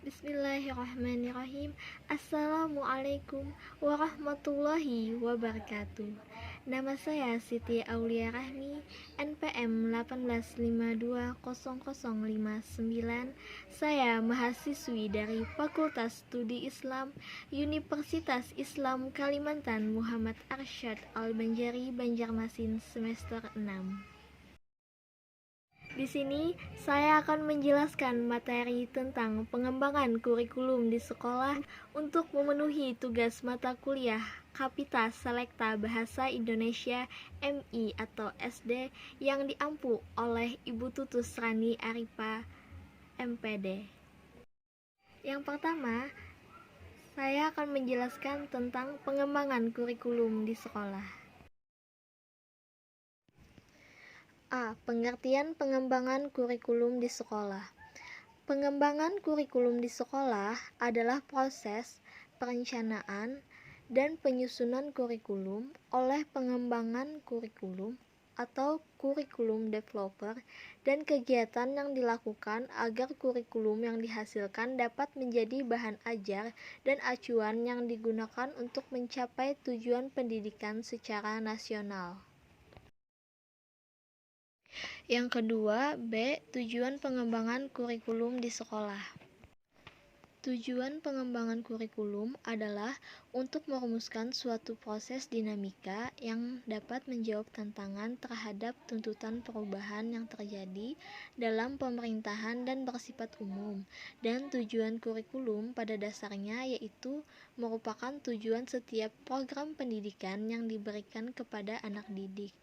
Bismillahirrahmanirrahim. Assalamualaikum warahmatullahi wabarakatuh. Nama saya Siti Aulia Rahmi, NPM 18520059. Saya mahasiswi dari Fakultas Studi Islam Universitas Islam Kalimantan Muhammad Arsyad Al-Banjari, Banjarmasin, semester 6. Di sini saya akan menjelaskan materi tentang pengembangan kurikulum di sekolah untuk memenuhi tugas mata kuliah Kapita Selekta Bahasa Indonesia MI atau SD yang diampu oleh Ibu Tutus Rani Arifa MPD. Yang pertama, saya akan menjelaskan tentang pengembangan kurikulum di sekolah. A. Pengertian pengembangan kurikulum di sekolah. Pengembangan kurikulum di sekolah adalah proses perencanaan dan penyusunan kurikulum oleh pengembangan kurikulum atau kurikulum developer dan kegiatan yang dilakukan agar kurikulum yang dihasilkan dapat menjadi bahan ajar dan acuan yang digunakan untuk mencapai tujuan pendidikan secara nasional. Yang kedua, B. Tujuan pengembangan kurikulum di sekolah. Tujuan pengembangan kurikulum adalah untuk merumuskan suatu proses dinamika yang dapat menjawab tantangan terhadap tuntutan perubahan yang terjadi dalam pemerintahan dan bersifat umum. Dan tujuan kurikulum pada dasarnya yaitu merupakan tujuan setiap program pendidikan yang diberikan kepada anak didik.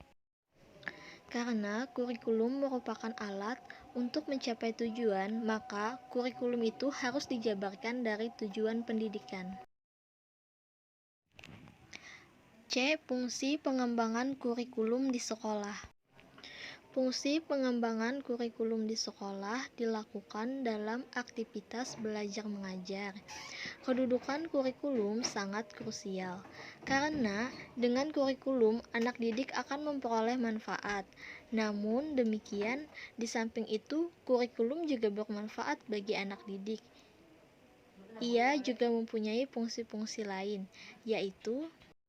Karena kurikulum merupakan alat untuk mencapai tujuan, maka kurikulum itu harus dijabarkan dari tujuan pendidikan. C. Fungsi pengembangan kurikulum di sekolah. Fungsi pengembangan kurikulum di sekolah dilakukan dalam aktivitas belajar mengajar. Kedudukan kurikulum sangat krusial, karena dengan kurikulum anak didik akan memperoleh manfaat. Namun demikian, di samping itu kurikulum juga bermanfaat bagi anak didik. Ia juga mempunyai fungsi-fungsi lain, yaitu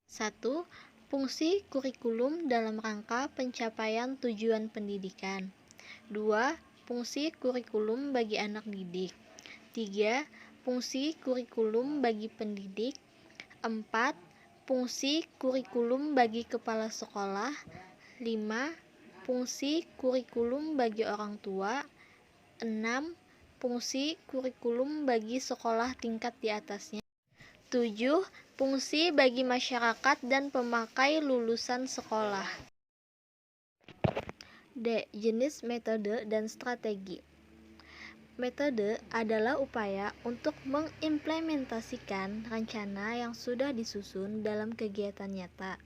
1. Fungsi kurikulum dalam rangka pencapaian tujuan pendidikan. 2. Fungsi kurikulum bagi anak didik. 3. Fungsi kurikulum bagi pendidik. 4. Fungsi kurikulum bagi kepala sekolah. 5. Fungsi kurikulum bagi orang tua. 6. Fungsi kurikulum bagi sekolah tingkat di atasnya. 7. Fungsi bagi masyarakat dan pemakai lulusan sekolah. D. Jenis metode dan strategi. Metode adalah upaya untuk mengimplementasikan rencana yang sudah disusun dalam kegiatan nyata,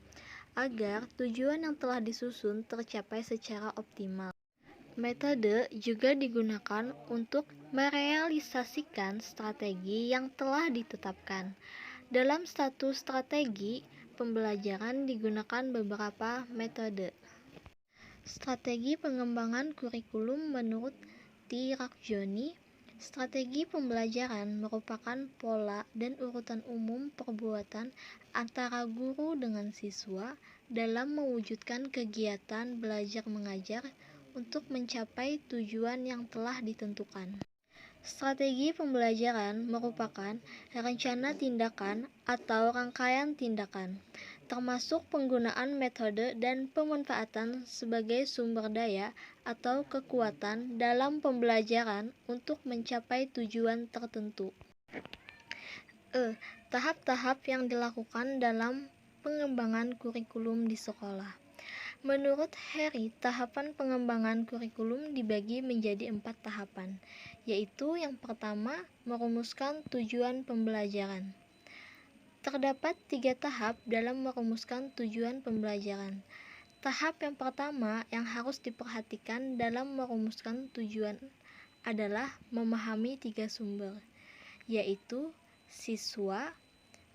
agar tujuan yang telah disusun tercapai secara optimal. Metode juga digunakan untuk merealisasikan strategi yang telah ditetapkan. Dalam satu strategi pembelajaran digunakan beberapa metode. Strategi pengembangan kurikulum menurut T. Rakjoni, strategi pembelajaran merupakan pola dan urutan umum perbuatan antara guru dengan siswa dalam mewujudkan kegiatan belajar mengajar untuk mencapai tujuan yang telah ditentukan. Strategi pembelajaran merupakan rencana tindakan atau rangkaian tindakan, termasuk penggunaan metode dan pemanfaatan sebagai sumber daya atau kekuatan dalam pembelajaran untuk mencapai tujuan tertentu. Tahap-tahap yang dilakukan dalam pengembangan kurikulum di sekolah. Menurut Harry, tahapan pengembangan kurikulum dibagi menjadi 4 tahapan, yaitu yang pertama, merumuskan tujuan pembelajaran. Terdapat 3 tahap dalam merumuskan tujuan pembelajaran. Tahap yang pertama yang harus diperhatikan dalam merumuskan tujuan adalah memahami 3 sumber, yaitu siswa,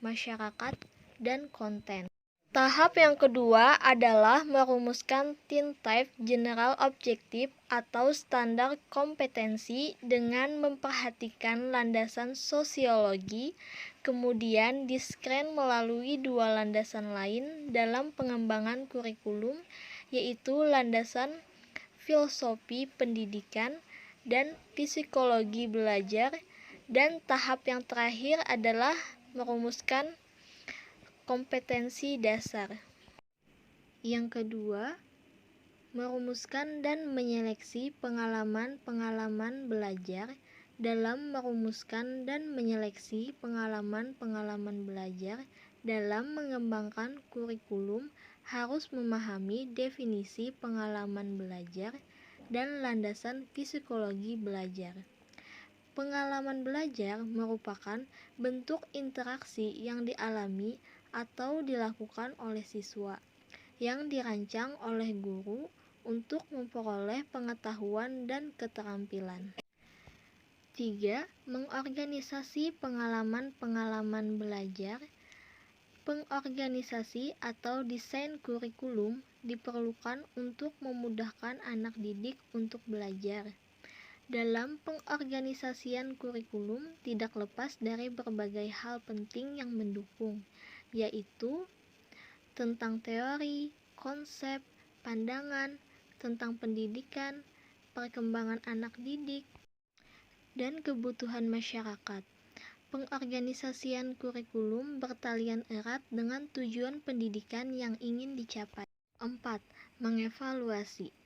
masyarakat, dan konten. Tahap yang kedua adalah merumuskan tin type general objektif atau standar kompetensi dengan memperhatikan landasan sosiologi, kemudian diskren melalui dua landasan lain dalam pengembangan kurikulum, yaitu landasan filosofi pendidikan dan psikologi belajar, dan tahap yang terakhir adalah merumuskan kompetensi dasar. Yang kedua, merumuskan dan menyeleksi pengalaman-pengalaman belajar. Dalam merumuskan dan menyeleksi pengalaman-pengalaman belajar dalam mengembangkan kurikulum harus memahami definisi pengalaman belajar dan landasan psikologi belajar. Pengalaman belajar merupakan bentuk interaksi yang dialami atau dilakukan oleh siswa, yang dirancang oleh guru untuk memperoleh pengetahuan dan keterampilan. 3. Mengorganisasi pengalaman-pengalaman belajar. Pengorganisasi atau desain kurikulum diperlukan untuk memudahkan anak didik untuk belajar. Dalam pengorganisasian kurikulum tidak lepas dari berbagai hal penting yang mendukung, yaitu tentang teori, konsep, pandangan, tentang pendidikan, perkembangan anak didik, dan kebutuhan masyarakat. Pengorganisasian kurikulum bertalian erat dengan tujuan pendidikan yang ingin dicapai. 4. Mengevaluasi.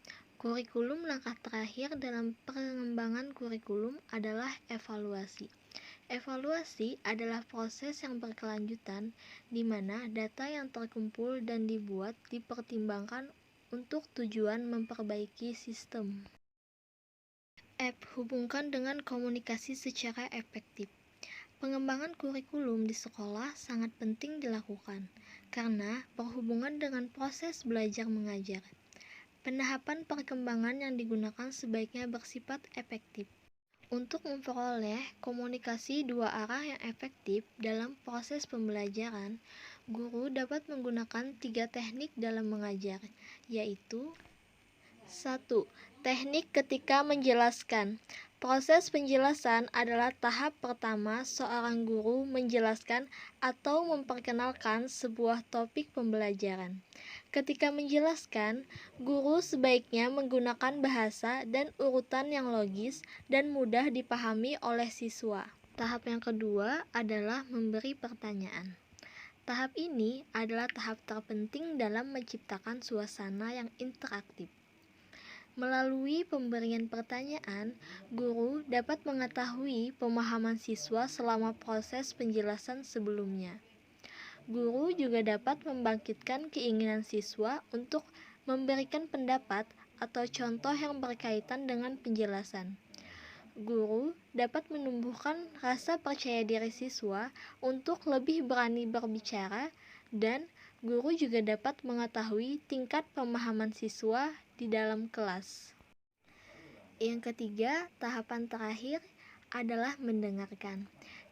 Kurikulum langkah terakhir dalam pengembangan kurikulum adalah evaluasi. Evaluasi adalah proses yang berkelanjutan di mana data yang terkumpul dan dibuat dipertimbangkan untuk tujuan memperbaiki sistem. Hubungkan dengan komunikasi secara efektif. Pengembangan kurikulum di sekolah sangat penting dilakukan karena berhubungan dengan proses belajar mengajar. Penahapan perkembangan yang digunakan sebaiknya bersifat efektif. Untuk memperoleh komunikasi dua arah yang efektif dalam proses pembelajaran, guru dapat menggunakan 3 teknik dalam mengajar, yaitu 1. Teknik ketika menjelaskan. Proses penjelasan adalah tahap pertama seorang guru menjelaskan atau memperkenalkan sebuah topik pembelajaran. Ketika menjelaskan, guru sebaiknya menggunakan bahasa dan urutan yang logis dan mudah dipahami oleh siswa. Tahap yang kedua adalah memberi pertanyaan. Tahap ini adalah tahap terpenting dalam menciptakan suasana yang interaktif. Melalui pemberian pertanyaan, guru dapat mengetahui pemahaman siswa selama proses penjelasan sebelumnya. Guru juga dapat membangkitkan keinginan siswa untuk memberikan pendapat atau contoh yang berkaitan dengan penjelasan. Guru dapat menumbuhkan rasa percaya diri siswa untuk lebih berani berbicara, dan guru juga dapat mengetahui tingkat pemahaman siswa di dalam kelas. Yang ketiga, tahapan terakhir adalah mendengarkan.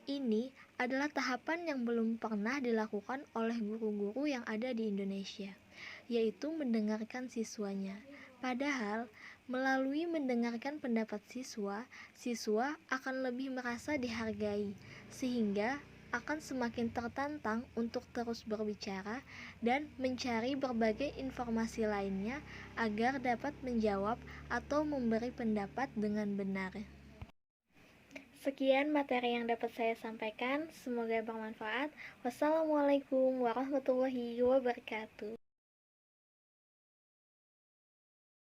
Ini adalah tahapan yang belum pernah dilakukan oleh guru-guru yang ada di Indonesia, yaitu mendengarkan siswanya. Padahal, melalui mendengarkan pendapat siswa, siswa akan lebih merasa dihargai, sehingga akan semakin tertantang untuk terus berbicara dan mencari berbagai informasi lainnya agar dapat menjawab atau memberi pendapat dengan benar. Sekian materi yang dapat saya sampaikan, semoga bermanfaat. Wassalamualaikum warahmatullahi wabarakatuh.